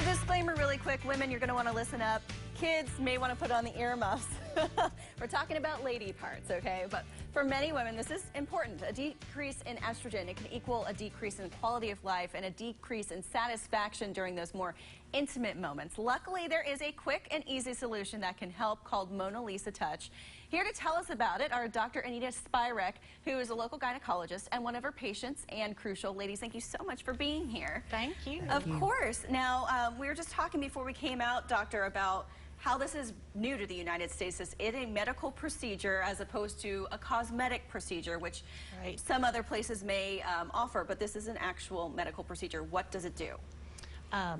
Disclaimer really quick, women, you're going to want to listen up. Kids may want to put on the earmuffs. We're talking about lady parts, okay? But for many women, this is important. A decrease in estrogen, it can equal a decrease in quality of life and a decrease in satisfaction during those more intimate moments. Luckily, there is a quick and easy solution that can help called MonaLisa Touch. Here to tell us about it are Dr. Anita Spirek, who is a local gynecologist and one of her patients, and crucial. Ladies, thank you so much for being here. Thank you. Of course. Now, we were just talking before we came out, Doctor, about how this is new to the United States. It's a medical procedure as opposed to a cosmetic procedure, which some other places may offer, but this is an actual medical procedure. What does it do?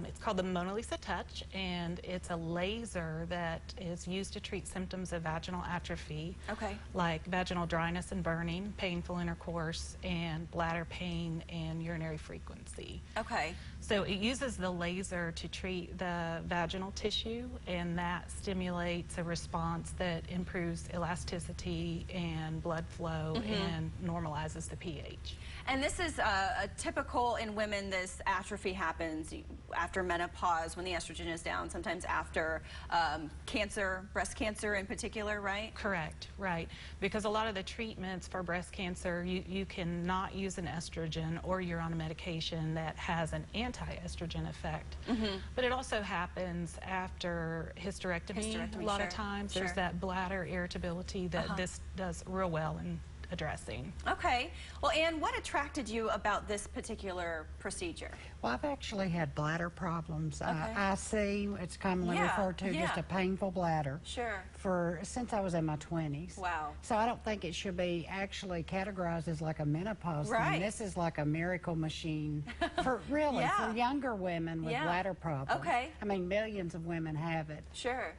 It's called the MonaLisa Touch, and it's a laser that is used to treat symptoms of vaginal atrophy, like vaginal dryness and burning, painful intercourse, and bladder pain and urinary frequency. So it uses the laser to treat the vaginal tissue, and that stimulates a response that improves elasticity and blood flow and normalizes the pH. And this is a typical in women. This atrophy happens after menopause when the estrogen is down, sometimes after cancer, breast cancer in particular, right? Correct, right. Because a lot of the treatments for breast cancer, you cannot use an estrogen, or you're on a medication that has an anti-estrogen effect. But it also happens after hysterectomy. A lot of times there's that bladder irritability that this does real well in addressing. Okay. Well, Ann, what attracted you about this particular procedure? Well, I've actually had bladder problems. IC, it's commonly referred to, just a painful bladder. Since I was in my 20s. Wow. So I don't think it should be actually categorized as like a menopause thing. This is like a miracle machine for for younger women with bladder problems. I mean, millions of women have it.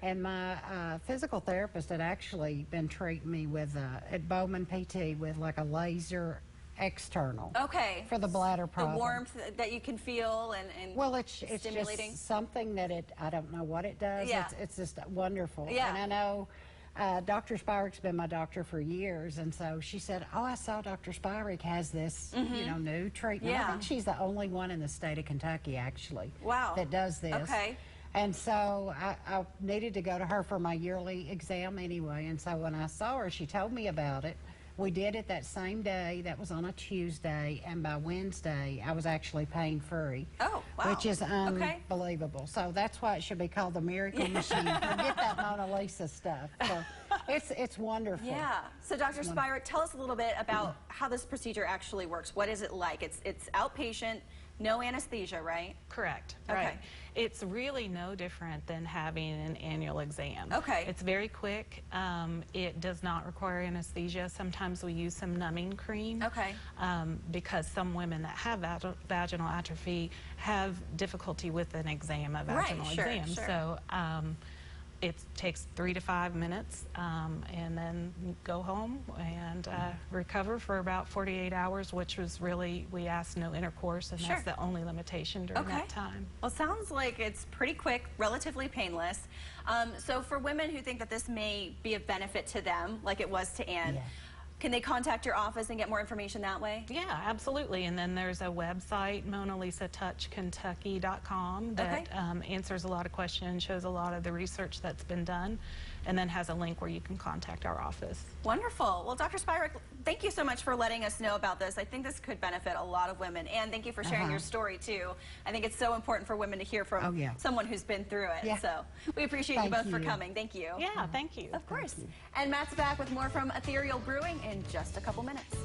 And my physical therapist had actually been treating me with at Bowman PT with like a laser external for the bladder problem. The warmth that you can feel and well, it's stimulating. Just something that I don't know what it does. It's just wonderful. And I know Dr. Spirek's been my doctor for years, and so she said, oh, I saw Dr. Spirek has this you know, new treatment. I think she's the only one in the state of Kentucky actually that does this. And so I needed to go to her for my yearly exam anyway, and so when I saw her, she told me about it. We did it that same day. That was on a Tuesday, and by Wednesday, I was actually pain-free. Oh, wow. Which is unbelievable. So that's why it should be called the Miracle Machine. Forget that MonaLisa stuff. So it's wonderful. Yeah. So Dr. Spirek, tell us a little bit about how this procedure actually works. What is it like? It's outpatient, no anesthesia, right? Correct. Right. It's really no different than having an annual exam. It's very quick. It does not require anesthesia. Sometimes we use some numbing cream because some women that have vaginal atrophy have difficulty with an exam, a vaginal exam. So it takes 3 to 5 minutes, and then go home and recover for about 48 hours, which was really, we asked no intercourse, and that's the only limitation during that time. Well, it sounds like it's pretty quick, relatively painless. So for women who think that this may be of benefit to them, like it was to Ann, can they contact your office and get more information that way? Yeah, absolutely. And then there's a website, MonaLisaTouchKentucky.com, that answers a lot of questions, shows a lot of the research that's been done, and then has a link where you can contact our office. Wonderful. Well, Dr. Spirek, thank you so much for letting us know about this. I think this could benefit a lot of women, and thank you for sharing your story, too. I think it's so important for women to hear from someone who's been through it. So we appreciate you both for coming. Thank you. Yeah, thank you. Of course. And Matt's back with more from Ethereal Brewing in just a couple minutes.